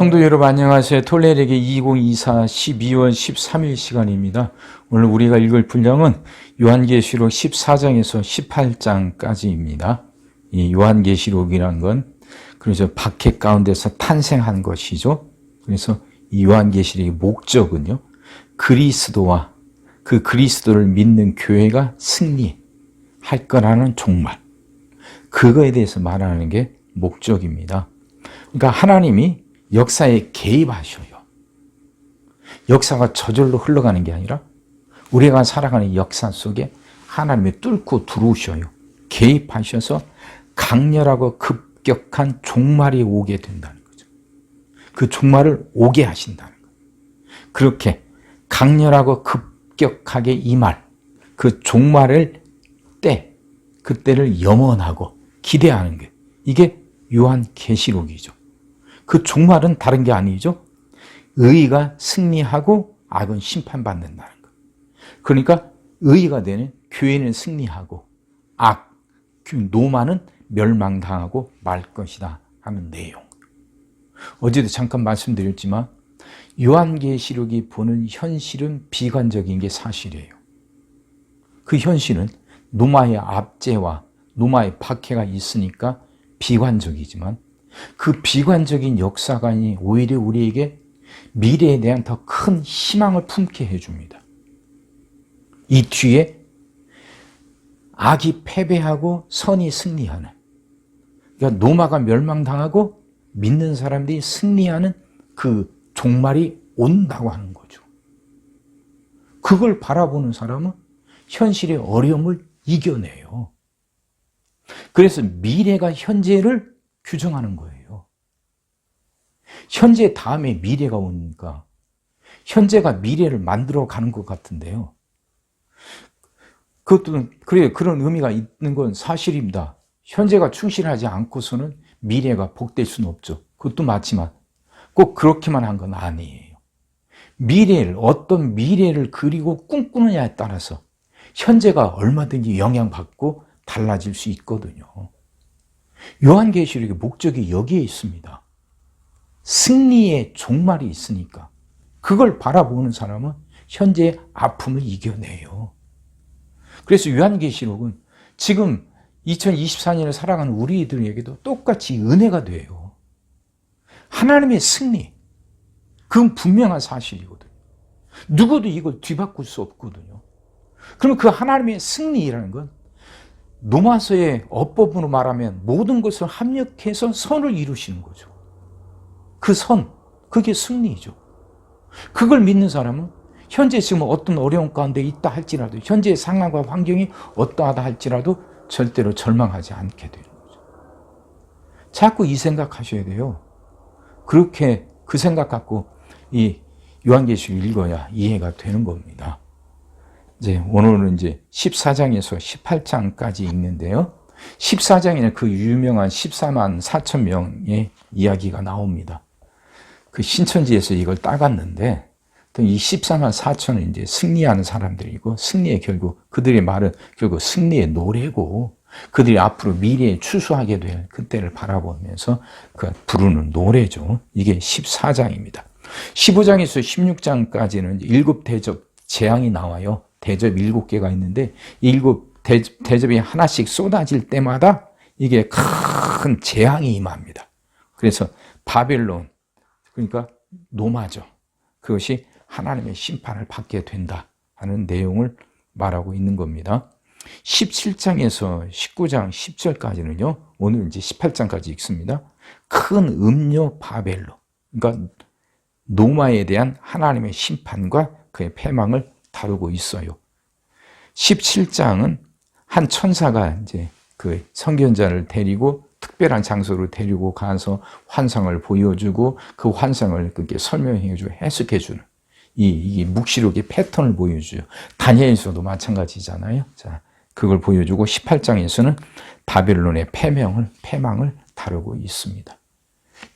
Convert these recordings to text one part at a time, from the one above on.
성도 여러분 안녕하세요. 톨레르기 2024 12월 13일 시간입니다. 오늘 우리가 읽을 분량은 요한계시록 14장에서 18장까지입니다. 이 요한계시록이란 건 그래서 박해 가운데서 탄생한 것이죠. 그래서 이 요한계시록의 목적은요. 그리스도와 그 그리스도를 믿는 교회가 승리할 거라는 종말. 그거에 대해서 말하는 게 목적입니다. 그러니까 하나님이 역사에 개입하셔요. 역사가 저절로 흘러가는 게 아니라 우리가 살아가는 역사 속에 하나님이 뚫고 들어오셔요. 개입하셔서 강렬하고 급격한 종말이 오게 된다는 거죠. 그 종말을 오게 하신다는 거예요. 그렇게 강렬하고 급격하게 임할 그 종말을 그때를 염원하고 기대하는 게 이게 요한계시록이죠. 그 종말은 다른 게 아니죠. 의가 승리하고 악은 심판받는다는 거. 그러니까 의가 되는 교회는 승리하고 노마는 멸망당하고 말 것이다 하는 내용. 어제도 잠깐 말씀드렸지만 요한계시록이 보는 현실은 비관적인 게 사실이에요. 그 현실은 노마의 압제와 노마의 박해가 있으니까 비관적이지만 그 비관적인 역사관이 오히려 우리에게 미래에 대한 더 큰 희망을 품게 해줍니다. 이 뒤에 악이 패배하고 선이 승리하는, 그러니까 노마가 멸망당하고 믿는 사람들이 승리하는 그 종말이 온다고 하는 거죠. 그걸 바라보는 사람은 현실의 어려움을 이겨내요. 그래서 미래가 현재를 규정하는 거예요. 현재 다음에 미래가 오니까 현재가 미래를 만들어 가는 것 같은데요. 그런 의미가 있는 건 사실입니다. 현재가 충실하지 않고서는 미래가 복될 수는 없죠. 그것도 맞지만 꼭 그렇게만 한 건 아니에요. 어떤 미래를 그리고 꿈꾸느냐에 따라서 현재가 얼마든지 영향받고 달라질 수 있거든요. 요한계시록의 목적이 여기에 있습니다. 승리의 종말이 있으니까 그걸 바라보는 사람은 현재의 아픔을 이겨내요. 그래서 요한계시록은 지금 2024년을 살아가는 우리들에게도 똑같이 은혜가 돼요. 하나님의 승리, 그건 분명한 사실이거든요. 누구도 이걸 뒤바꿀 수 없거든요. 그러면 그 하나님의 승리라는 건 로마서의 어법으로 말하면 모든 것을 합력해서 선을 이루시는 거죠. 그 선, 그게 승리죠. 그걸 믿는 사람은 현재 지금 어떤 어려움 가운데 있다 할지라도 현재의 상황과 환경이 어떠하다 할지라도 절대로 절망하지 않게 되는 거죠. 자꾸 이 생각하셔야 돼요. 그렇게 그 생각 갖고 이 요한계시록 읽어야 이해가 되는 겁니다. 오늘은 14장에서 18장까지 읽는데요. 14장에는 그 유명한 14만 4천 명의 이야기가 나옵니다. 그 신천지에서 이걸 따갔는데, 이 14만 4천은 승리하는 사람들이고, 그들의 말은 결국 승리의 노래고, 그들이 앞으로 미래에 추수하게 될 그때를 바라보면서 그 부르는 노래죠. 이게 14장입니다. 15장에서 16장까지는 7 대접 재앙이 나와요. 대접 7개가 있는데 7 대접이 하나씩 쏟아질 때마다 이게 큰 재앙이 임합니다. 그래서 바벨론, 그러니까 노마죠. 그것이 하나님의 심판을 받게 된다 하는 내용을 말하고 있는 겁니다. 17장에서 19장 10절까지는요. 오늘 18장까지 읽습니다. 큰 음료 바벨론, 그러니까 노마에 대한 하나님의 심판과 그의 패망을 다루고 있어요. 17장은 한 천사가 그 선견자를 데리고 특별한 장소로 데리고 가서 환상을 보여주고 그 환상을 그렇게 설명해주고 해석해주는 이 묵시록의 패턴을 보여줘요. 다니엘서도 마찬가지잖아요. 자, 그걸 보여주고 18장에서는 바벨론의 패망을 다루고 있습니다.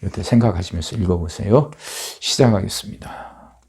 이렇게 생각하시면서 읽어보세요. 시작하겠습니다.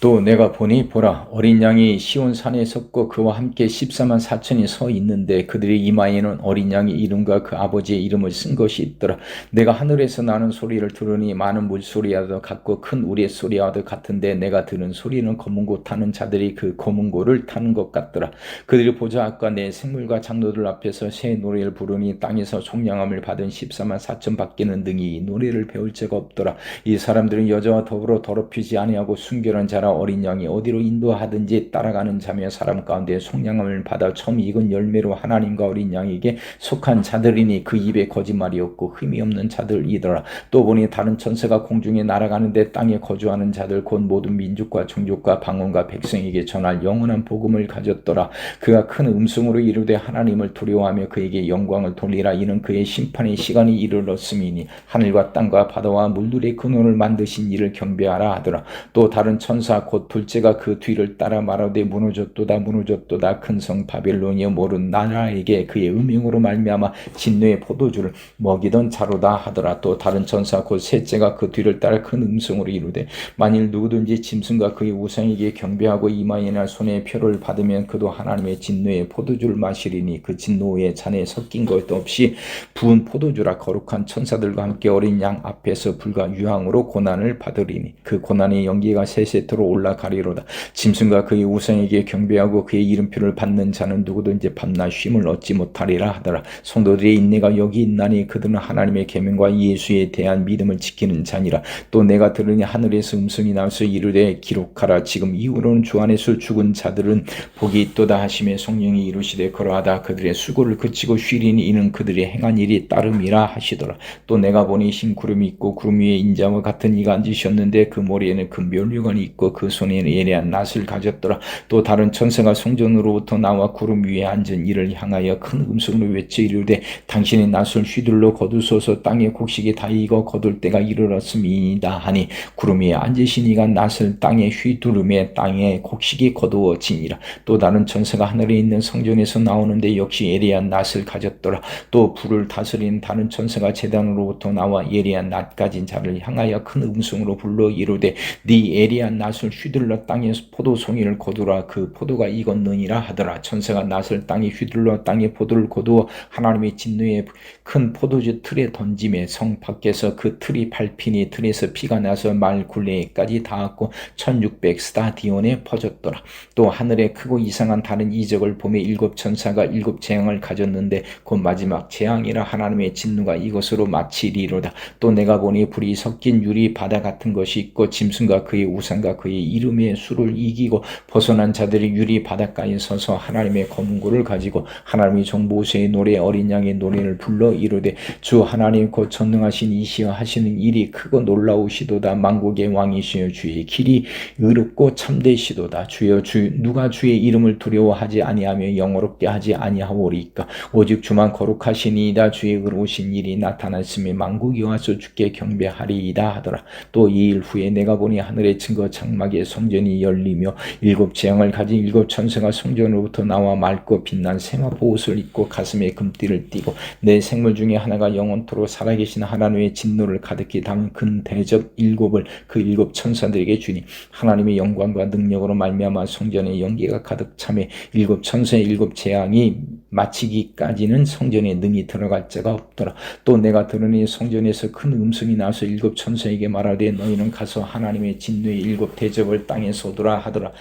또 내가 보니 보라 어린 양이 시온 산에 섰고 그와 함께 14만 4천이 서 있는데 그들의 이마에는 어린 양의 이름과 그 아버지의 이름을 쓴 것이 있더라. 내가 하늘에서 나는 소리를 들으니 많은 물소리와도 같고 큰 우리의 소리와도 같은데 내가 들은 소리는 검은 고 타는 자들이 그 검은 고를 타는 것 같더라. 그들이 보자 아까 내 생물과 장로들 앞에서 새 노래를 부르니 땅에서 총량함을 받은 14만 4천 밖에는 능히 이 노래를 배울 자가 없더라. 이 사람들은 여자와 더불어 더럽히지 아니하고 순결한 자라 어린 양이 어디로 인도하든지 따라가는 자며 사람 가운데 속량함을 받아 처음 익은 열매로 하나님과 어린 양에게 속한 자들이니 그 입에 거짓말이 없고 흠이 없는 자들이더라. 또 보니 다른 천사가 공중에 날아가는데 땅에 거주하는 자들 곧 모든 민족과 종족과 방언과 백성에게 전할 영원한 복음을 가졌더라. 그가 큰 음성으로 이르되 하나님을 두려워하며 그에게 영광을 돌리라. 이는 그의 심판의 시간이 이르렀음이니 하늘과 땅과 바다와 물들의 근원을 만드신 이를 경배하라 하더라. 또 다른 천사 곧 둘째가 그 뒤를 따라 말하되 무너졌도다 무너졌도다 큰 성 바벨론이여 모른 나라에게 그의 음행으로 말미암아 진노의 포도주를 먹이던 자로다 하더라. 또 다른 천사 곧 셋째가 그 뒤를 따라 큰 음성으로 이르되 만일 누구든지 짐승과 그의 우상에게 경배하고 이마에나 손에 표를 받으면 그도 하나님의 진노의 포도주를 마시리니 그 진노의 잔에 섞인 것도 없이 부은 포도주라. 거룩한 천사들과 함께 어린 양 앞에서 불과 유황으로 고난을 받으리니 그 고난의 연기가 세세토로 올라가리로다. 짐승과 그의 우상에게 경배하고 그의 이름표를 받는 자는 누구든지 밤낮 쉼을 얻지 못하리라 하더라. 성도들의 인내가 여기 있나니 그들은 하나님의 계명과 예수에 대한 믿음을 지키는 자니라. 또 내가 들으니 하늘에서 음성이 나와서 이르되 기록하라. 지금 이후로는 주 안에서 죽은 자들은 복이 있도다 하시며 성령이 이르시되 그러하다 그들의 수고를 그치고 쉬리니 이는 그들의 행한 일이 따름이라 하시더라. 또 내가 보니 흰 구름이 있고 구름 위에 인자와 같은 이가 앉으셨는데 그 머리에는 큰 멸류관이 있고 그 손에는 예리한 낫을 가졌더라. 또 다른 천사가 성전으로부터 나와 구름 위에 앉은 이를 향하여 큰 음성으로 외쳐 이르되 당신의 낫을 휘둘러 거두소서. 땅의 곡식이 다 익어 거둘 때가 이르렀음이다 하니 구름 위에 앉으신 이가 낫을 땅에 휘두르매 땅의 곡식이 거두어지니라. 또 다른 천사가 하늘에 있는 성전에서 나오는데 역시 예리한 낫을 가졌더라. 또 불을 다스리는 다른 천사가 제단으로부터 나와 예리한 낫 가진 자를 향하여 큰 음성으로 불러 이르되 네 예리한 낫을 휘둘러 땅에서 포도송이를 거두라. 그 포도가 익었느니라 하더라. 천사가 낫을 땅에 휘둘러 땅에 포도를 거두어 하나님의 진노의 큰 포도주 틀에 던짐에 성 밖에서 그 틀이 밟히니 틀에서 피가 나서 말 굴레까지 닿았고 1600 스타디온에 퍼졌더라. 또 하늘에 크고 이상한 다른 이적을 보며 일곱 천사가 일곱 재앙을 가졌는데 곧 마지막 재앙이라 하나님의 진노가 이것으로 마치리로다. 또 내가 보니 불이 섞인 유리 바다 같은 것이 있고 짐승과 그의 우상과 그의 이름의 수를 이기고 벗어난 자들이 유리 바닷가에 서서 하나님의 검은고를 가지고 하나님의 종 모세의 노래 어린 양의 노래를 불러 이르되 주 하나님 곧 전능하신 이시여 하시는 일이 크고 놀라우시도다. 만국의 왕이시여 주의 길이 의롭고 참되시도다. 주여 누가 주의 이름을 두려워하지 아니하며 영어롭게 하지 아니하오리까. 오직 주만 거룩하시니이다. 주의 의로우신 일이 나타났으며 만국이 와서 주께 경배하리이다 하더라. 또 이 일 후에 내가 보니 하늘의 증거 장막의 성전이 열리며 일곱 재앙을 가진 일곱 천사가 성전으로부터 나와 맑고 빛난 세마포 옷을 입고 가슴에 금띠를 띠고 내 생물 중에 하나가 영원토록 살아계신 하나님의 진노를 가득히 담은 큰 대접 일곱을 그 일곱 천사들에게 주니 하나님의 영광과 능력으로 말미암아 성전에 연기가 가득 차매 일곱 천사의 일곱 재앙이 마치기까지는 성전에 능히 들어갈 자가 없더라. 또 내가 들으니 성전에서 큰 음성이 나서 일곱 천사에게 말하되 너희는 가서 하나님의 진노의 일곱 대접을 땅에 쏟으라 하더라.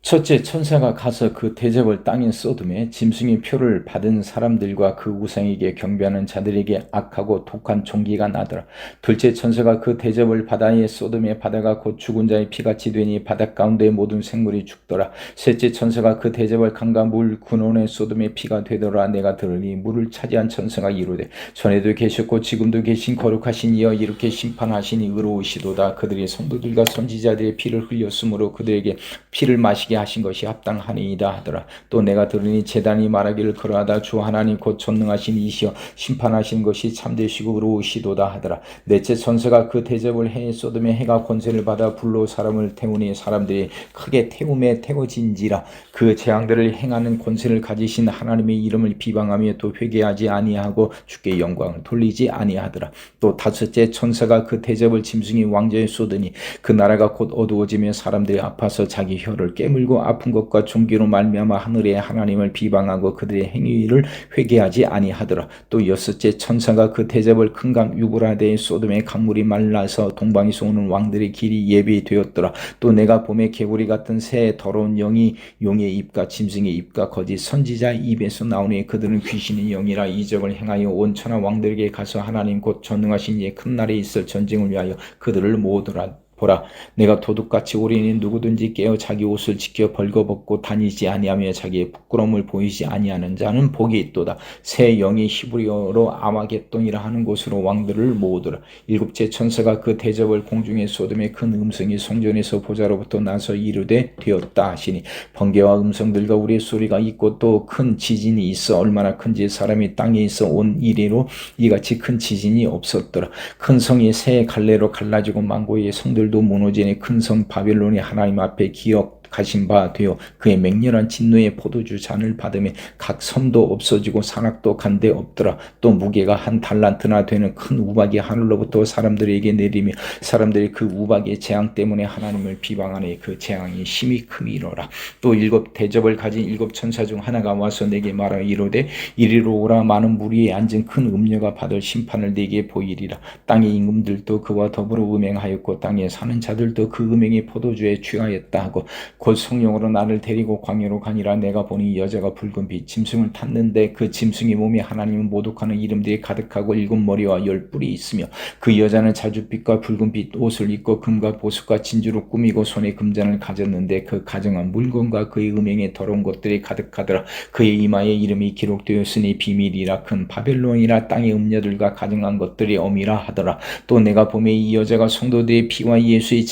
첫째 천사가 가서 그 대접을 땅에 쏟음에 짐승의 표를 받은 사람들과 그 우상에게 경배하는 자들에게 악하고 독한 종기가 나더라. 둘째 천사가 그 대접을 바다에 쏟음에 바다가 곧 죽은 자의 피같이 되니 바닷 가운데 모든 생물이 죽더라. 셋째 천사가 그 대접을 강과 물 근원에 쏟음에 피가 되더라. 내가 들으니 물을 차지한 천사가 이르되 전에도 계셨고 지금도 계신 거룩하신 이여 이렇게 심판하시니 의로우시도다. 그들이 성도들과 선지자들의 피를 흘렸으므로 그들에게 피를 마시게 하신 것이 합당하니이다 하더라. 또 내가 들으니 제단이 말하기를 그러하다. 주 하나님 곧 전능하신 이시여 심판하신 것이 참되시고 의로우시도다 하더라. 넷째 천사가 그 대접을 해 소돔의 해가 권세를 받아 불로 사람을 태우니 사람들이 크게 태움에 태워진지라. 그 재앙들을 행하는 권세를 가지신 하나님의 이름을 비방하며 또 회개하지 아니하고 주께 영광을 돌리지 아니하더라. 또 다섯째 천사가 그 대접을 짐승이 왕좌에 쏟으니 그 나라가 곧 어두워지며 사람들이 아파서 자기 혀를 깨물고 아픈 것과 종기로 말미암아 하늘의 하나님을 비방하고 그들의 행위를 회개하지 아니하더라. 또 여섯째 천사가 그 대접을 큰 강 유브라데의 소돔의 강물이 말라서 동방에서 오는 왕들의 길이 예비되었더라. 또 내가 봄에 개구리 같은 새 더러운 영이 용의 입과 짐승의 입과 거짓 선지자의 입에서 나오니 그들은 귀신의 영이라 이적을 행하여 온 천하 왕들에게 가서 하나님 곧 전능하신 이의 큰 날에 있을 전쟁을 위하여 그들을 모으더라. 보라, 내가 도둑같이 우리는 누구든지 깨어 자기 옷을 지켜 벌거벗고 다니지 아니하며 자기의 부끄러움을 보이지 아니하는 자는 복이 있도다. 새 영이 히브리어로 아마겟돈이라 하는 곳으로 왕들을 모으더라. 일곱째 천사가 그 대접을 공중의 소돔의 큰 음성이 성전에서 보좌로부터 나서 이르되 되었다 하시니 번개와 음성들과 우리의 소리가 있고 또 큰 지진이 있어 얼마나 큰지 사람이 땅에 있어 온 이래로 이같이 큰 지진이 없었더라. 큰 성이 새 갈래로 갈라지고 망고의 성들 도 무너지니 큰 성 바벨론이 하나님 앞에 기억하신 바 되어 그의 맹렬한 진노의 포도주 잔을 받으며 각 섬도 없어지고 산악도 간데 없더라. 또 무게가 한 달란트나 되는 큰 우박이 하늘로부터 사람들에게 내리며 사람들이 그 우박의 재앙 때문에 하나님을 비방하니 그 재앙이 심히 크미로라. 또 일곱 대접을 가진 일곱 천사 중 하나가 와서 내게 말하여 이르되 이리로 오라. 많은 무리에 앉은 큰 음녀가 받을 심판을 내게 보이리라. 땅의 임금들도 그와 더불어 음행하였고 땅에 사는 자들도 그 음행의 포도주에 취하였다 하고 곧 성령으로 나를 데리고 광야로 가니라. 내가 보니 여자가 붉은 빛 짐승을 탔는데 그 짐승의 몸에 하나님을 모독하는 이름들이 가득하고 일곱 머리와 열 뿔이 있으며 그 여자는 자줏빛과 붉은 빛 옷을 입고 금과 보석과 진주로 꾸미고 손에 금잔을 가졌는데 그 가정한 물건과 그의 음행에 더러운 것들이 가득하더라. 그의 이마에 이름이 기록되었으니 비밀이라 큰 바벨론이라 땅의 음녀들과 가정한 것들이 엄이라 하더라. 또 내가 보매 이 여자가 성도들의 피와 예수의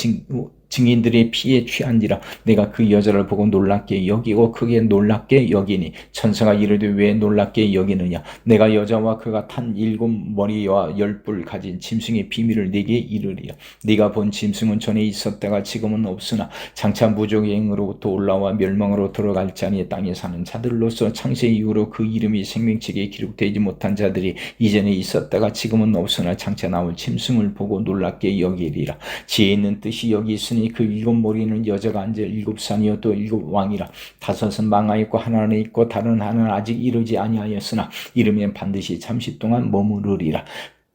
증인들의 피에 취한지라. 내가 그 여자를 보고 놀랍게 여기고 크게 놀랍게 여기니 천사가 이르되 왜 놀랍게 여기느냐. 내가 여자와 그가 탄 일곱 머리와 열 뿔 가진 짐승의 비밀을 네게 이르리라. 네가 본 짐승은 전에 있었다가 지금은 없으나 장차 무적행으로부터 올라와 멸망으로 들어갈 자니 땅에 사는 자들로서 창세 이후로 그 이름이 생명책에 기록되지 못한 자들이 이전에 있었다가 지금은 없으나 장차 나올 짐승을 보고 놀랍게 여기리라. 지혜 있는 뜻이 여기 있으니 그 일곱 머리는 여자가 앉아 일곱 산이요 또 일곱 왕이라. 다섯은 망하였고 하나는 있고 다른 하나는 아직 이르지 아니하였으나 이르면 반드시 잠시 동안 머무르리라.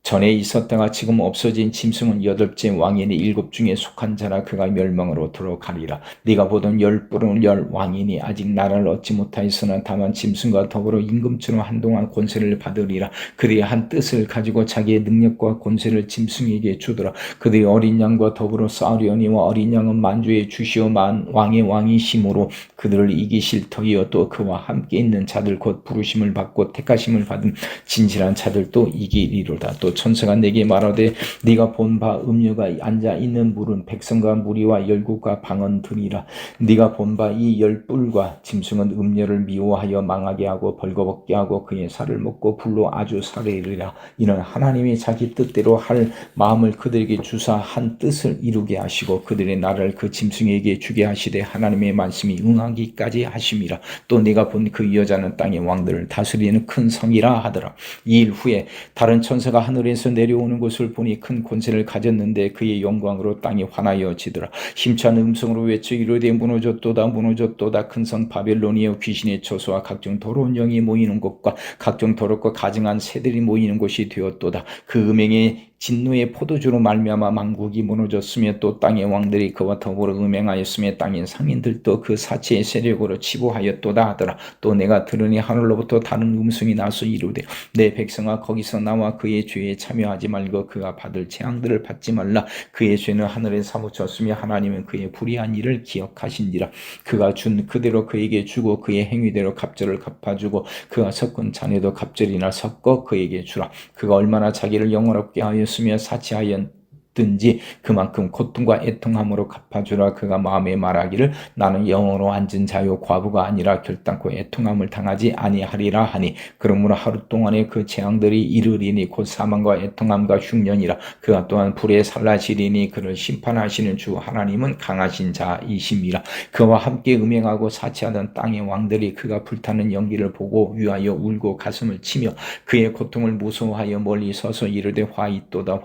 전에 있었다가 지금 없어진 짐승은 여덟째 왕이니 일곱 중에 속한 자라. 그가 멸망으로 들어가리라. 네가 보던 열 뿔은 열 왕이니 아직 나라를 얻지 못하였으나 다만 짐승과 더불어 임금처럼 한동안 권세를 받으리라. 그들이 한 뜻을 가지고 자기의 능력과 권세를 짐승에게 주더라. 그들이 어린 양과 더불어 싸우려니와 어린 양은 만주의 주시오 왕의 왕이심으로 그들을 이기실 터이요 또 그와 함께 있는 자들 곧 부르심을 받고 택하심을 받은 진실한 자들도 이기리로다. 또 천사가 내게 말하되 네가 본 바 음녀가 앉아 있는 물은 백성과 무리와 열국과 방언들이라. 네가 본 바 이 열 뿔과 짐승은 음녀를 미워하여 망하게 하고 벌거벗게 하고 그의 살을 먹고 불로 아주 살이리라. 이는 하나님이 자기 뜻대로 할 마음을 그들에게 주사 한 뜻을 이루게 하시고 그들의 나라를 그 짐승에게 주게 하시되 하나님의 말씀이 응하기까지 하심이라. 또 네가 본 그 여자는 땅의 왕들을 다스리는 큰 성이라 하더라. 이 일 후에 다른 천사가 하늘에서 내려오는 것을 보니 큰 권세를 가졌는데 그의 영광으로 땅이 환하여지더라. 힘찬 음성으로 외쳐 이르되 무너졌도다 무너졌도다. 큰 성 바벨론이여 귀신의 처소와 각종 더러운 영이 모이는 곳과 각종 더럽고 가증한 새들이 모이는 곳이 되었도다. 그 음행의 진노의 포도주로 말미암아 만국이 무너졌으며 또 땅의 왕들이 그와 더불어 음행하였으며 땅의 상인들도 그 사체의 세력으로 치부하였도다 하더라. 또 내가 들으니 하늘로부터 다른 음성이 나서 이르되 내 백성아 거기서 나와 그의 죄에 참여하지 말고 그가 받을 재앙들을 받지 말라. 그의 죄는 하늘에 사무쳤으며 하나님은 그의 불의한 일을 기억하신지라. 그가 준 그대로 그에게 주고 그의 행위대로 갑절을 갚아주고 그가 섞은 잔에도 갑절이나 섞어 그에게 주라. 그가 얼마나 자기를 영원롭게 하였으며 사치하였 든지 그만큼 고통과 애통함으로 갚아주라. 그가 마음에 말하기를 나는 영원으로 앉은 자요 과부가 아니라 결단코 애통함을 당하지 아니하리라 하니 그러므로 하루 동안에 그 재앙들이 이르리니 곧 사망과 애통함과 흉년이라. 그가 또한 불에 살라지리니 그를 심판하시는 주 하나님은 강하신 자이심이라. 그와 함께 음행하고 사치하던 땅의 왕들이 그가 불타는 연기를 보고 위하여 울고 가슴을 치며 그의 고통을 무서워하여 멀리 서서 이르되 화 있도다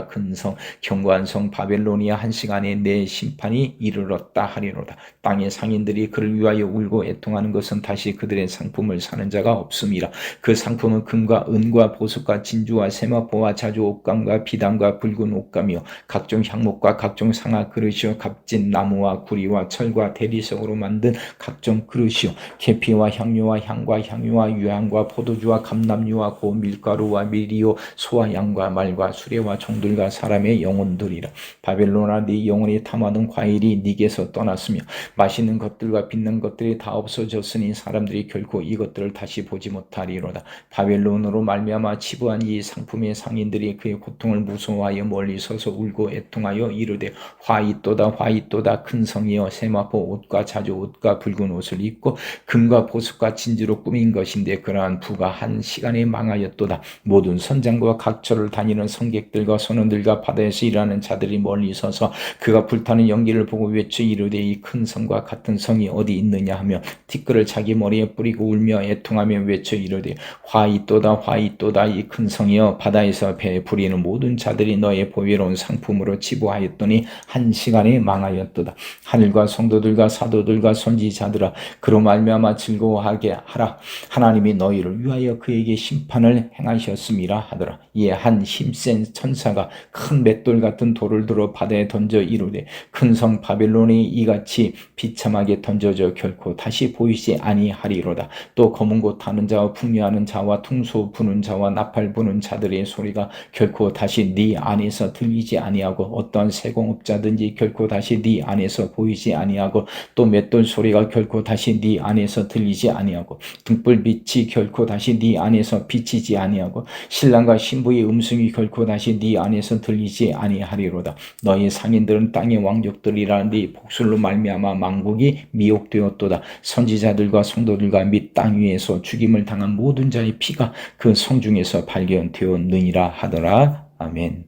큰 성 견고한 성 바벨로니아 한 시간에 내 심판이 이르렀다 하리로다. 땅의 상인들이 그를 위하여 울고 애통하는 것은 다시 그들의 상품을 사는 자가 없음이라. 그 상품은 금과 은과 보석과 진주와 세마포와 자주 옷감과 비단과 붉은 옷감이요 각종 향목과 각종 상아 그릇이요 값진 나무와 구리와 철과 대리석으로 만든 각종 그릇이요 계피와 향료와 향과 향유와 유향과 포도주와 감람유와 고 밀가루와 밀이요 소와 양과 말과 수레와 종들과 사람의 영혼들이라. 바벨론아 네 영혼이 탐하던 과일이 네게서 떠났으며 맛있는 것들과 빛난 것들이 다 없어졌으니 사람들이 결코 이것들을 다시 보지 못하리로다. 바벨론으로 말미암아 치부한 이 상품의 상인들이 그의 고통을 무서워하여 멀리 서서 울고 애통하여 이르되 화 있도다 큰 성이여 세마포 옷과 자주 옷과 붉은 옷을 입고 금과 보석과 진주로 꾸민 것인데 그러한 부가 한 시간에 망하였도다. 모든 선장과 각처를 다니는 성객들과 선원들과 바다에서 일하는 자들이 멀리 서서 그가 불타는 연기를 보고 외쳐 이르되 이 큰 성과 같은 성이 어디 있느냐 하며 티끌을 자기 머리에 뿌리고 울며 애통하며 외쳐 이르되 화 있도다 이 큰 성이여 바다에서 배 부리는 모든 자들이 너의 보배로운 상품으로 치부하였더니 한 시간에 망하였도다. 하늘과 성도들과 사도들과 선지자들아 그로 말미암아 즐거워하게 하라. 하나님이 너희를 위하여 그에게 심판을 행하셨음이라 하더라. 이에 한 힘센 천사가 큰 맷돌 같은 돌을 들어 바다에 던져 이르되 큰 성 바벨론이 이같이 비참하게 던져져 결코 다시 보이지 아니하리로다. 또 검은 곳 타는 자와 풍요하는 자와 퉁소 부는 자와 나팔 부는 자들의 소리가 결코 다시 네 안에서 들리지 아니하고 어떠한 세공업자든지 결코 다시 네 안에서 보이지 아니하고 또 맷돌 소리가 결코 다시 네 안에서 들리지 아니하고 등불빛이 결코 다시 네 안에서 비치지 아니하고 신랑과 신부의 음성이 결코 다시 네 안에서 들리지 아니하리로다. 너희 상인들은 땅의 왕족들이라 네 복술로 말미암아 만국이 미혹되었도다. 선지자들과 성도들과 및 땅 위에서 죽임을 당한 모든 자의 피가 그 성 중에서 발견되었느니라 하더라. 아멘.